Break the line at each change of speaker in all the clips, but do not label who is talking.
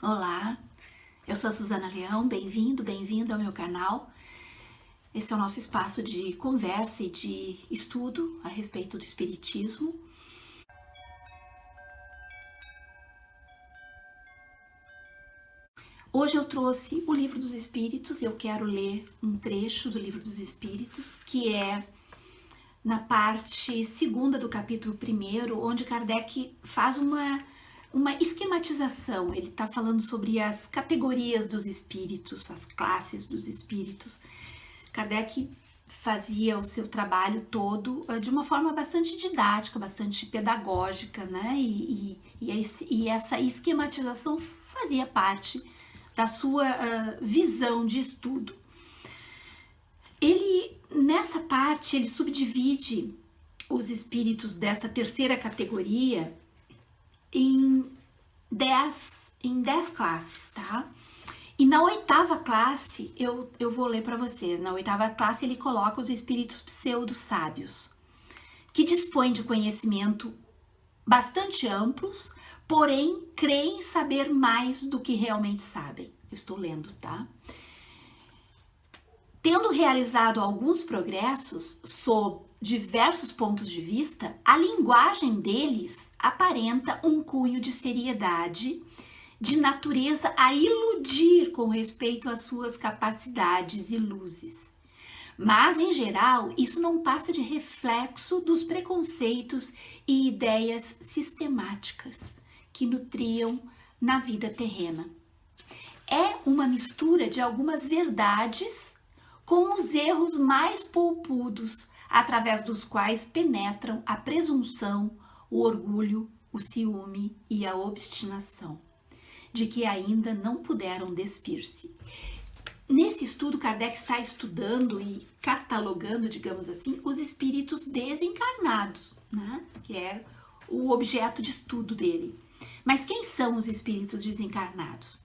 Olá, eu sou a Suzana Leão, bem-vindo ao meu canal. Esse é o nosso espaço de conversa e de estudo a respeito do Espiritismo. Hoje eu trouxe o Livro dos Espíritos, eu quero ler um trecho do Livro dos Espíritos, que é na parte segunda do capítulo 1, onde Kardec faz uma esquematização. Ele está falando sobre as categorias dos espíritos, as classes dos espíritos. Kardec fazia o seu trabalho todo de uma forma bastante didática, bastante pedagógica, né? E essa esquematização fazia parte da sua visão de estudo. Nessa parte, ele subdivide os espíritos dessa terceira categoria em 10 classes, tá? E na oitava classe, eu vou ler para vocês. Na oitava classe, ele coloca os espíritos pseudo-sábios, que dispõem de conhecimento bastante amplos, porém creem saber mais do que realmente sabem. Eu estou lendo, tá? Tendo realizado alguns progressos sob diversos pontos de vista, a linguagem deles aparenta um cunho de seriedade, de natureza a iludir com respeito às suas capacidades e luzes. Mas, em geral, isso não passa de reflexo dos preconceitos e ideias sistemáticas que nutriam na vida terrena. É uma mistura de algumas verdades com os erros mais polpudos, através dos quais penetram a presunção, o orgulho, o ciúme e a obstinação, de que ainda não puderam despir-se. Nesse estudo, Kardec está estudando e catalogando, digamos assim, os espíritos desencarnados, né? Que é o objeto de estudo dele. Mas quem são os espíritos desencarnados?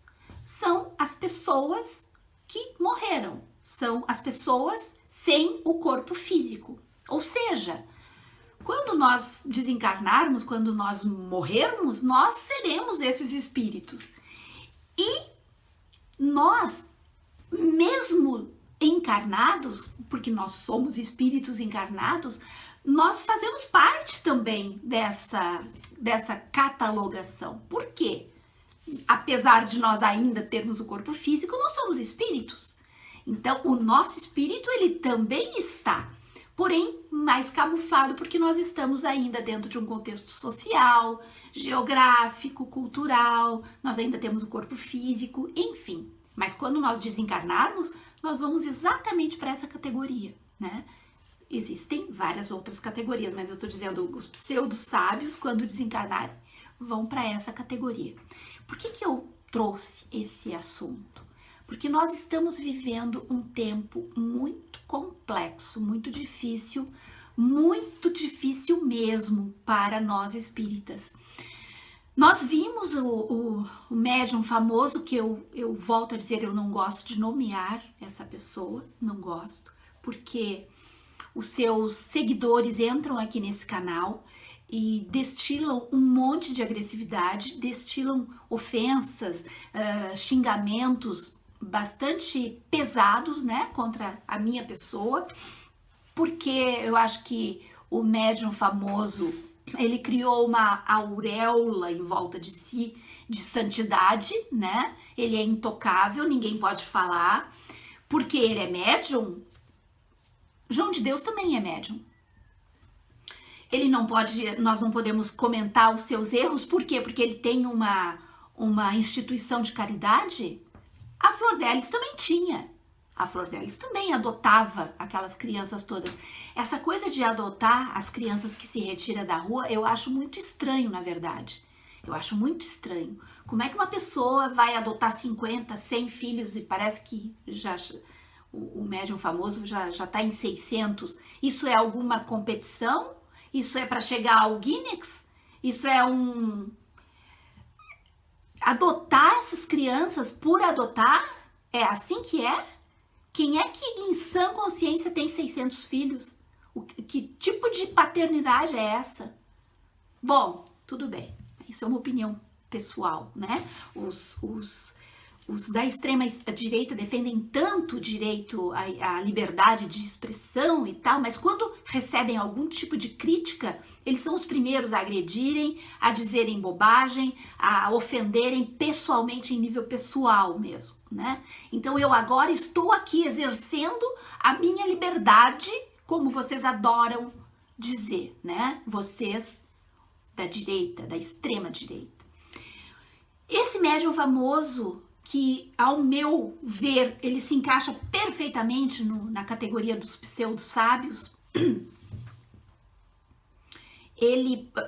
São as pessoas que morreram, são as pessoas sem o corpo físico. Ou seja, quando nós desencarnarmos, quando nós morrermos, nós seremos esses espíritos. E nós, mesmo encarnados, porque nós somos espíritos encarnados, nós fazemos parte também dessa catalogação. Por quê? Apesar de nós ainda termos o corpo físico, nós somos espíritos. Então, o nosso espírito, ele também está, porém, mais camuflado, porque nós estamos ainda dentro de um contexto social, geográfico, cultural, nós ainda temos o corpo físico, enfim. Mas quando nós desencarnarmos, nós vamos exatamente para essa categoria, né? Existem várias outras categorias, mas eu estou dizendo os pseudo-sábios, quando desencarnarem, vão para essa categoria. Por que eu trouxe esse assunto? Porque nós estamos vivendo um tempo muito complexo, muito difícil mesmo para nós espíritas. Nós vimos o médium famoso, que eu volto a dizer, eu não gosto de nomear essa pessoa, não gosto, porque os seus seguidores entram aqui nesse canal e destilam um monte de agressividade, destilam ofensas, xingamentos bastante pesados, né, contra a minha pessoa, porque eu acho que o médium famoso, ele criou uma auréola em volta de si, de santidade, né, ele é intocável, ninguém pode falar, porque ele é médium. João de Deus também é médium. Ele não pode, nós não podemos comentar os seus erros, por quê? Porque ele tem uma instituição de caridade. A Flor Delis também tinha. A Flor Delis também adotava aquelas crianças todas. Essa coisa de adotar as crianças que se retira da rua, eu acho muito estranho, na verdade. Eu acho muito estranho. Como é que uma pessoa vai adotar 50, 100 filhos e parece que já o médium famoso já está em 600? Isso é alguma competição? Isso é para chegar ao Guinness? Isso é adotar essas crianças por adotar? É assim que é? Quem é que em sã consciência tem 600 filhos? Que tipo de paternidade é essa? Bom, tudo bem. Isso é uma opinião pessoal, né? Os da extrema direita defendem tanto o direito à liberdade de expressão e tal, mas quando recebem algum tipo de crítica, eles são os primeiros a agredirem, a dizerem bobagem, a ofenderem pessoalmente, em nível pessoal mesmo, né? Então eu agora estou aqui exercendo a minha liberdade, como vocês adoram dizer, né? Vocês da direita, da extrema direita. Esse médium famoso, que, ao meu ver, ele se encaixa perfeitamente na categoria dos pseudo-sábios,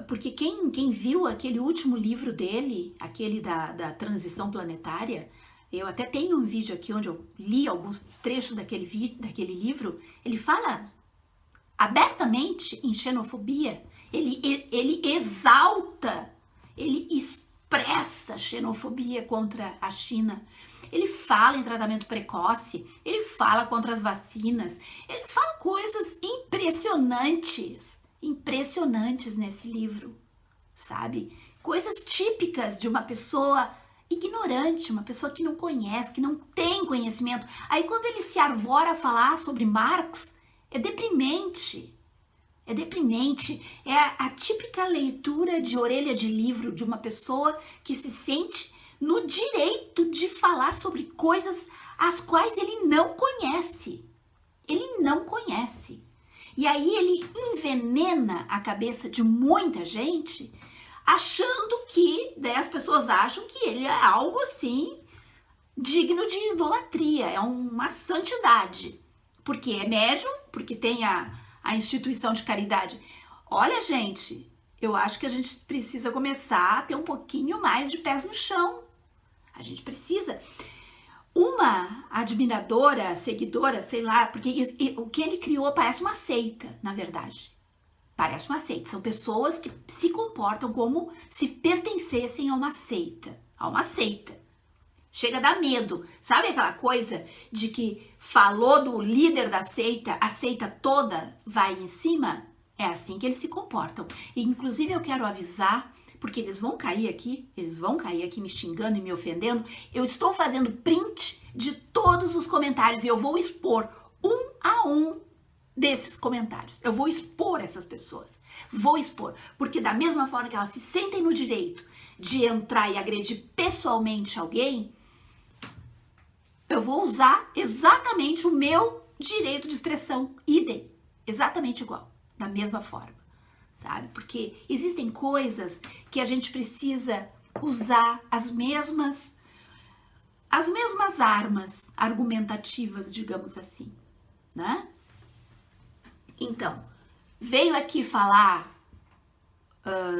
porque quem viu aquele último livro dele, aquele da transição planetária, eu até tenho um vídeo aqui onde eu li alguns trechos daquele livro, ele fala abertamente em xenofobia, ele exalta, ele expressa xenofobia contra a China, ele fala em tratamento precoce, ele fala contra as vacinas, ele fala coisas impressionantes nesse livro, sabe? Coisas típicas de uma pessoa ignorante, uma pessoa que não conhece, que não tem conhecimento. Aí quando ele se arvora a falar sobre Marx, é deprimente. É deprimente, é a típica leitura de orelha de livro de uma pessoa que se sente no direito de falar sobre coisas as quais ele não conhece. Ele não conhece. E aí ele envenena a cabeça de muita gente, achando que, né, as pessoas acham que ele é algo assim digno de idolatria, é uma santidade. Porque é médium, porque tem a instituição de caridade. Olha, gente, eu acho que a gente precisa começar a ter um pouquinho mais de pés no chão. A gente precisa. Uma admiradora, seguidora, sei lá, porque o que ele criou parece uma seita, na verdade. Parece uma seita. São pessoas que se comportam como se pertencessem a uma seita. A uma seita. Chega a dar medo. Sabe aquela coisa de que falou do líder da seita, a seita toda vai em cima? É assim que eles se comportam. E, inclusive, eu quero avisar, porque eles vão cair aqui me xingando e me ofendendo. Eu estou fazendo print de todos os comentários e eu vou expor um a um desses comentários. Eu vou expor essas pessoas. Vou expor. Porque da mesma forma que elas se sentem no direito de entrar e agredir pessoalmente alguém, eu vou usar exatamente o meu direito de expressão, idem, exatamente igual, da mesma forma, sabe? Porque existem coisas que a gente precisa usar as mesmas armas argumentativas, digamos assim, né? Então, veio aqui falar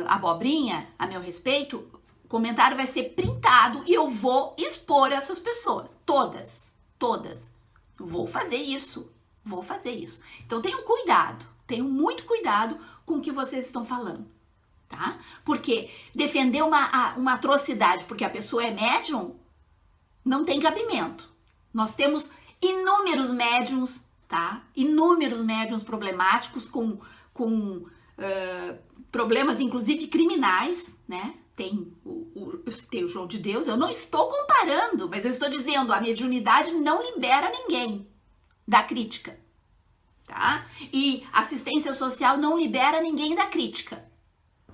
abobrinha a meu respeito, o comentário vai ser printado e eu vou expor essas pessoas, todas. Vou fazer isso. Então tenham muito cuidado com o que vocês estão falando, tá? Porque defender uma atrocidade porque a pessoa é médium não tem cabimento. Nós temos inúmeros médiums, tá? Inúmeros médiums problemáticos com problemas, inclusive criminais, né? Eu citei o João de Deus, eu não estou comparando, mas eu estou dizendo, a mediunidade não libera ninguém da crítica, tá? E assistência social não libera ninguém da crítica.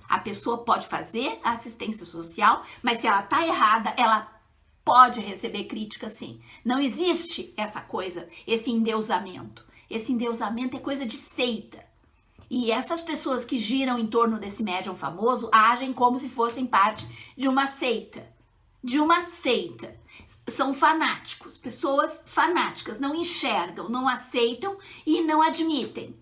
A pessoa pode fazer a assistência social, mas se ela tá errada, ela pode receber crítica sim. Não existe essa coisa, esse endeusamento. Esse endeusamento é coisa de seita. E essas pessoas que giram em torno desse médium famoso agem como se fossem parte de uma seita. São fanáticos, pessoas fanáticas, não enxergam, não aceitam e não admitem.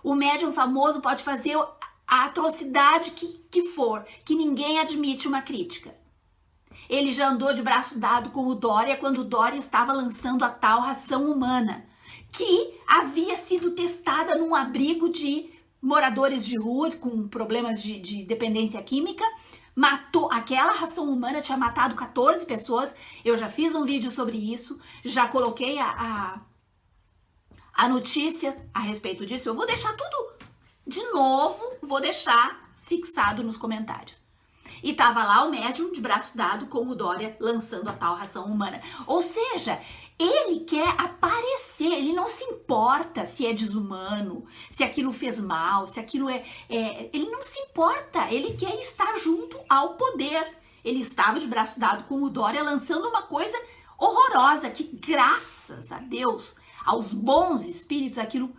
O médium famoso pode fazer a atrocidade que for, que ninguém admite uma crítica. Ele já andou de braço dado com o Dória quando o Dória estava lançando a tal ração humana, que havia sido testada num abrigo de moradores de rua com problemas de dependência química. Matou, aquela ração humana tinha matado 14 pessoas. Eu já fiz um vídeo sobre isso, já coloquei a notícia a respeito disso. Eu vou deixar tudo de novo, vou deixar fixado nos comentários. E tava lá o médium de braço dado com o Dória lançando a tal ração humana. Ou seja, ele quer aparecer, ele não se importa se é desumano, se aquilo fez mal, se aquilo ele não se importa, ele quer estar junto ao poder. Ele estava de braço dado com o Dória lançando uma coisa horrorosa, que graças a Deus, aos bons espíritos, aquilo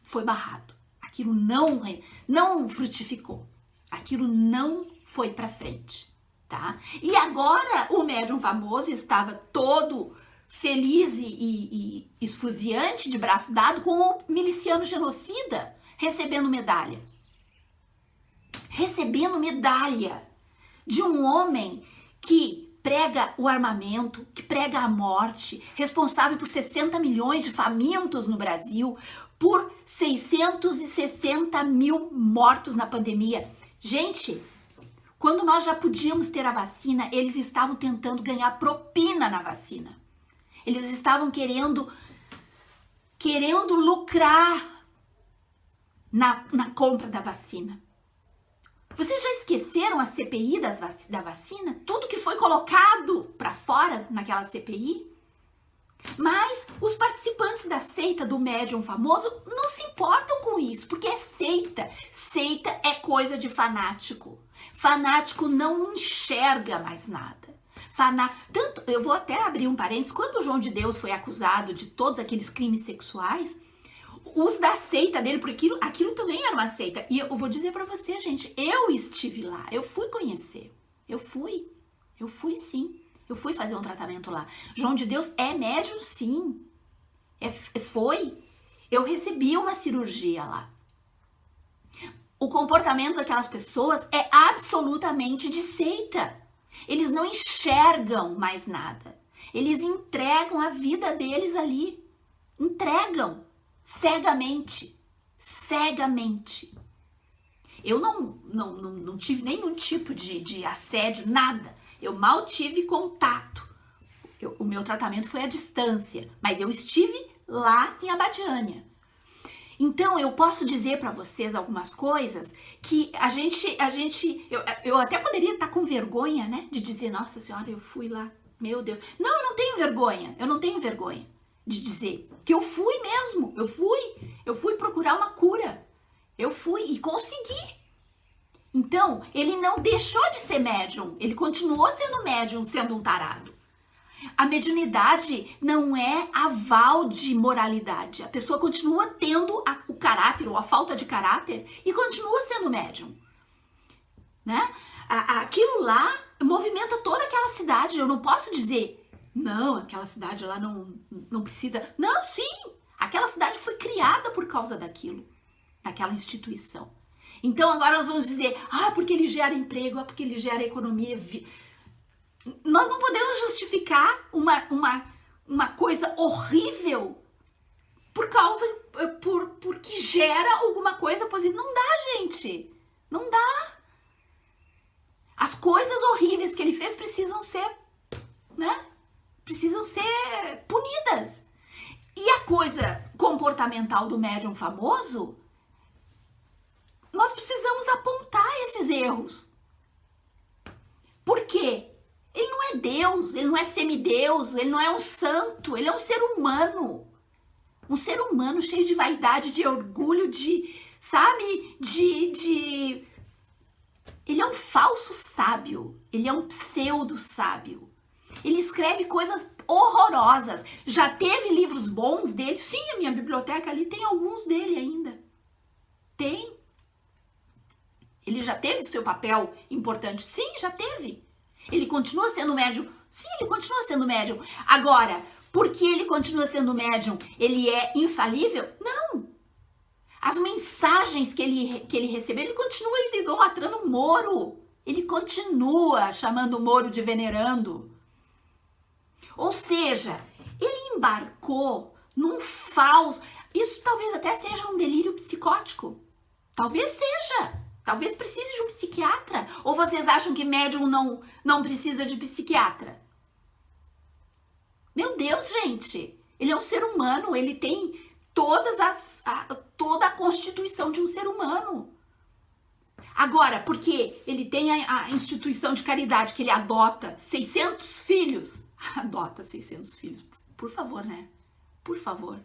foi barrado. Aquilo não frutificou. Aquilo não foi para frente, tá? E agora o médium famoso estava todo feliz e esfuziante, de braço dado, com o miliciano genocida, recebendo medalha. Recebendo medalha de um homem que prega o armamento, que prega a morte, responsável por 60 milhões de famintos no Brasil, por 660 mil mortos na pandemia. Gente, quando nós já podíamos ter a vacina, eles estavam tentando ganhar propina na vacina. Eles estavam querendo lucrar na compra da vacina. Vocês já esqueceram a CPI da vacina? Tudo que foi colocado para fora naquela CPI? Mas os participantes da seita do médium famoso não se importam com isso, porque é seita. Seita é coisa de fanático. Fanático não enxerga mais nada. Tanto, eu vou até abrir um parênteses, quando o João de Deus foi acusado de todos aqueles crimes sexuais, os da seita dele, porque aquilo também era uma seita. E eu vou dizer pra você, gente, eu estive lá, eu fui conhecer, eu fui sim. Eu fui fazer um tratamento lá. João de Deus é médium, sim. Foi. Eu recebi uma cirurgia lá. O comportamento daquelas pessoas é absolutamente de seita. Eles não enxergam mais nada. Eles entregam a vida deles ali. Entregam. Cegamente. Cegamente. Eu não tive nenhum tipo de assédio, nada. Eu mal tive contato. O meu tratamento foi à distância, mas eu estive lá em Abadiânia. Então, eu posso dizer para vocês algumas coisas que eu até poderia estar com vergonha, né? De dizer, nossa senhora, eu fui lá, meu Deus. Não, eu não tenho vergonha de dizer que eu fui mesmo, eu fui procurar uma cura. Eu fui e consegui. Então, ele não deixou de ser médium, ele continuou sendo médium, sendo um tarado. A mediunidade não é aval de moralidade. A pessoa continua tendo o caráter ou a falta de caráter e continua sendo médium, né? Aquilo lá movimenta toda aquela cidade. Eu não posso dizer, não, aquela cidade lá não precisa. Não, sim, aquela cidade foi criada por causa daquilo, daquela instituição. Então agora nós vamos dizer, porque ele gera emprego, porque ele gera economia. Nós não podemos justificar uma coisa horrível porque gera alguma coisa positiva. Não dá, gente. Não dá. As coisas horríveis que ele fez precisam ser, né? Precisam ser punidas. E a coisa comportamental do médium famoso, nós precisamos apontar esses erros. Por quê? Ele não é Deus, ele não é semideus, ele não é um santo, ele é um ser humano. Um ser humano cheio de vaidade, de orgulho, sabe? Ele é um falso sábio, ele é um pseudo sábio. Ele escreve coisas horrorosas. Já teve livros bons dele? Sim, a minha biblioteca ali tem alguns dele ainda. Tem. Ele já teve seu papel importante? Sim, já teve. Ele continua sendo médium? Sim, ele continua sendo médium. Agora, porque ele continua sendo médium, ele é infalível? Não. As mensagens que ele recebeu, ele continua idolatrando o Moro. Ele continua chamando o Moro de venerando. Ou seja, ele embarcou num falso... Isso talvez até seja um delírio psicótico. Talvez seja. Talvez precise de um psiquiatra. Ou vocês acham que médium não precisa de psiquiatra? Meu Deus, gente. Ele é um ser humano. Ele tem toda a constituição de um ser humano. Agora, porque ele tem a instituição de caridade, que ele adota 600 filhos. Adota 600 filhos. Por favor, né? Por favor.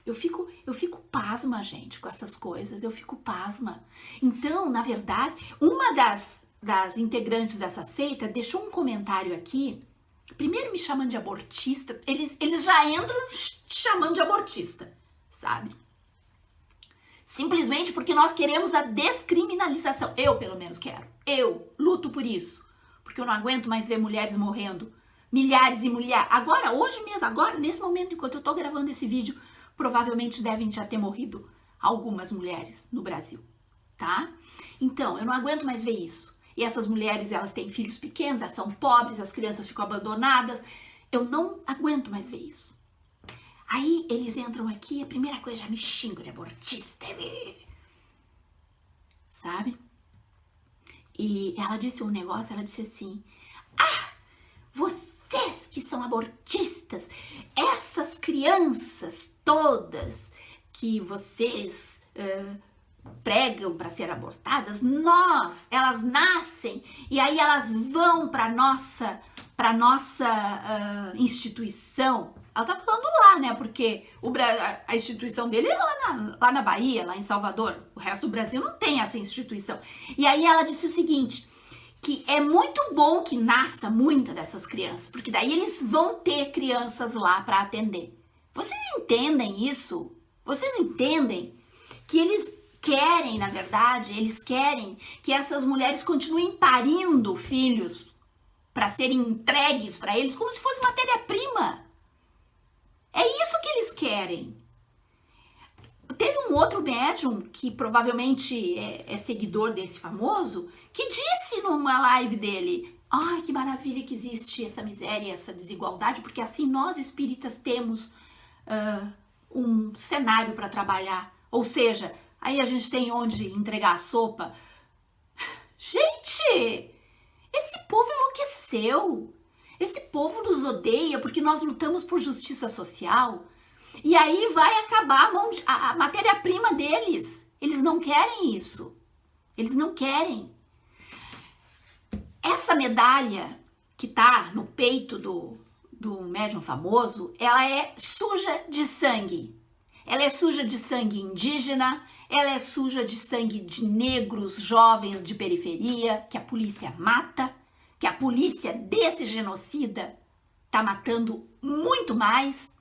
Eu fico pasma, gente, com essas coisas. Eu fico pasma. Então, na verdade, uma das integrantes dessa seita deixou um comentário aqui. Primeiro me chamando de abortista. Eles já entram te chamando de abortista, sabe? Simplesmente porque nós queremos a descriminalização. Eu, pelo menos, quero. Eu luto por isso. Porque eu não aguento mais ver mulheres morrendo. Milhares e milhares. Agora, hoje mesmo, agora, nesse momento, enquanto eu tô gravando esse vídeo, provavelmente devem já ter morrido algumas mulheres no Brasil, tá? Então, eu não aguento mais ver isso. E essas mulheres, elas têm filhos pequenos, elas são pobres, as crianças ficam abandonadas. Eu não aguento mais ver isso. Aí eles entram aqui, a primeira coisa, já me xingam de abortista, sabe? E ela disse um negócio, ela disse assim, vocês que são abortistas, essas crianças todas que vocês pregam para ser abortadas, elas nascem e aí elas vão para nossa instituição. Ela tá falando lá, né? Porque a instituição dele é lá na Bahia, lá em Salvador. O resto do Brasil não tem essa instituição. E aí ela disse o seguinte, que é muito bom que nasça muita dessas crianças, porque daí eles vão ter crianças lá para atender. Vocês entendem isso? Vocês entendem que eles querem, na verdade, eles querem que essas mulheres continuem parindo filhos para serem entregues para eles como se fosse matéria-prima. É isso que eles querem. Teve um outro médium, que provavelmente é seguidor desse famoso, que disse numa live dele, ai, que maravilha que existe essa miséria, essa desigualdade, porque assim nós espíritas temos um cenário para trabalhar. Ou seja, aí a gente tem onde entregar a sopa. Gente, esse povo enlouqueceu. Esse povo nos odeia porque nós lutamos por justiça social. E aí vai acabar a matéria-prima deles. Eles não querem isso. Eles não querem. Essa medalha que tá no peito do médium famoso, ela é suja de sangue. Ela é suja de sangue indígena, ela é suja de sangue de negros jovens de periferia, que a polícia mata, que a polícia desse genocida tá matando muito mais.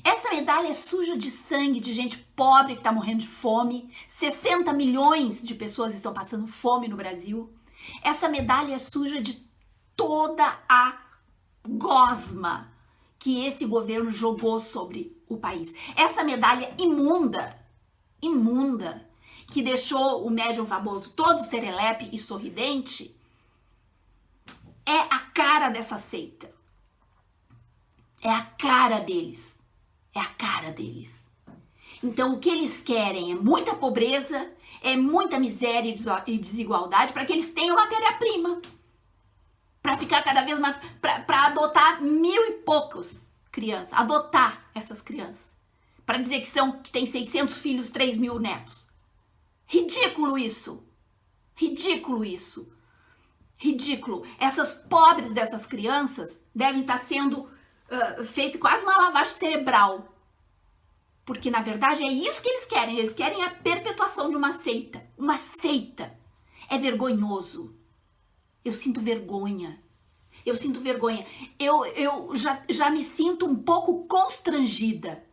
Essa medalha é suja de sangue de gente pobre que tá morrendo de fome. 60 milhões de pessoas estão passando fome no Brasil. Essa medalha é suja de toda a gosma que esse governo jogou sobre o país. Essa medalha imunda, que deixou o médium famoso todo serelepe e sorridente, é a cara dessa seita. É a cara deles. É a cara deles. Então, o que eles querem é muita pobreza, é muita miséria e desigualdade para que eles tenham matéria-prima. Para ficar cada vez mais... Para adotar 1000 e poucos crianças. Adotar essas crianças. Para dizer que tem 600 filhos, 3.000 netos. Ridículo isso. Ridículo isso. Ridículo. Essas pobres dessas crianças devem estar sendo feito quase uma lavagem cerebral. Porque, na verdade, é isso que eles querem. Eles querem a perpetuação de uma seita. Uma seita. É vergonhoso. Eu sinto vergonha. Eu sinto vergonha. Eu já me sinto um pouco constrangida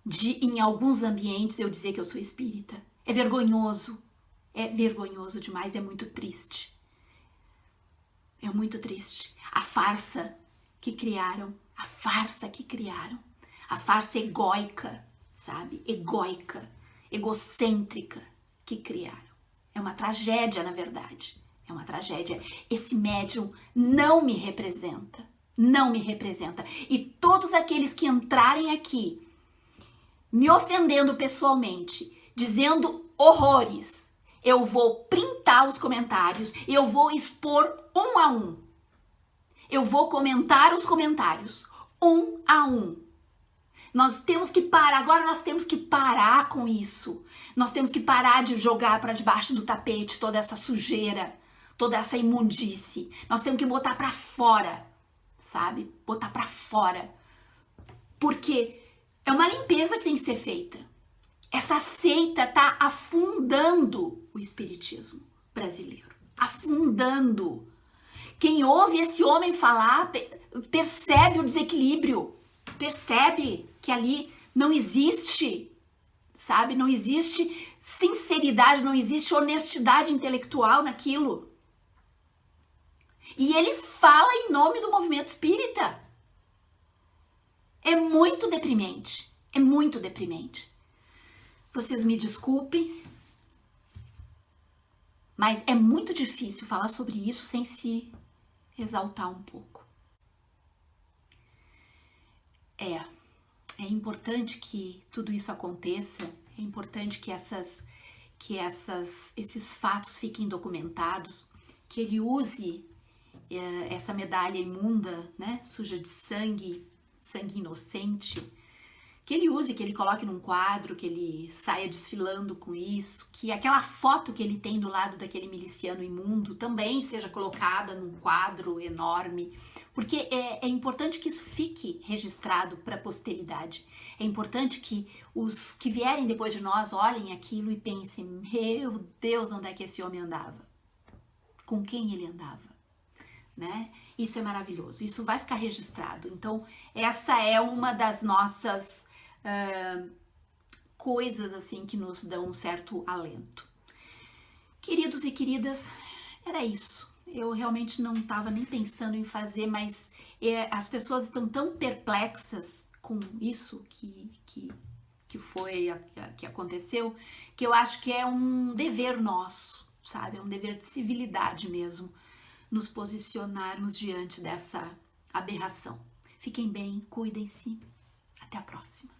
de, em alguns ambientes, eu dizer que eu sou espírita. É vergonhoso. É vergonhoso demais. É muito triste. É muito triste. A farsa que criaram. A farsa que criaram. A farsa egóica, sabe? Egóica, egocêntrica que criaram. É uma tragédia, na verdade. É uma tragédia. Esse médium não me representa. Não me representa. E todos aqueles que entrarem aqui me ofendendo pessoalmente, dizendo horrores, eu vou printar os comentários e eu vou expor um a um. Eu vou comentar os comentários, um a um. Nós temos que parar, agora nós temos que parar com isso. Nós temos que parar de jogar para debaixo do tapete toda essa sujeira, toda essa imundície. Nós temos que botar para fora, sabe? Botar para fora. Porque é uma limpeza que tem que ser feita. Essa seita tá afundando o espiritismo brasileiro. Afundando. Quem ouve esse homem falar percebe o desequilíbrio. Percebe que ali não existe, sabe? Não existe sinceridade, não existe honestidade intelectual naquilo. E ele fala em nome do movimento espírita. É muito deprimente. É muito deprimente. Vocês me desculpem, mas é muito difícil falar sobre isso sem se exaltar um pouco. É importante que tudo isso aconteça, é importante que esses fatos fiquem documentados, que ele use essa medalha imunda, né, suja de sangue, sangue inocente, que ele use, que ele coloque num quadro, que ele saia desfilando com isso, que aquela foto que ele tem do lado daquele miliciano imundo também seja colocada num quadro enorme, porque é importante que isso fique registrado para a posteridade. É importante que os que vierem depois de nós olhem aquilo e pensem, meu Deus, onde é que esse homem andava? Com quem ele andava? Né? Isso é maravilhoso, isso vai ficar registrado. Então, essa é uma das nossas coisas assim que nos dão um certo alento. Queridos e queridas, era isso. Eu realmente não estava nem pensando em fazer, mas as pessoas estão tão perplexas com isso que aconteceu, que eu acho que é um dever nosso, sabe? É um dever de civilidade mesmo, nos posicionarmos diante dessa aberração. Fiquem bem, cuidem-se. Até a próxima.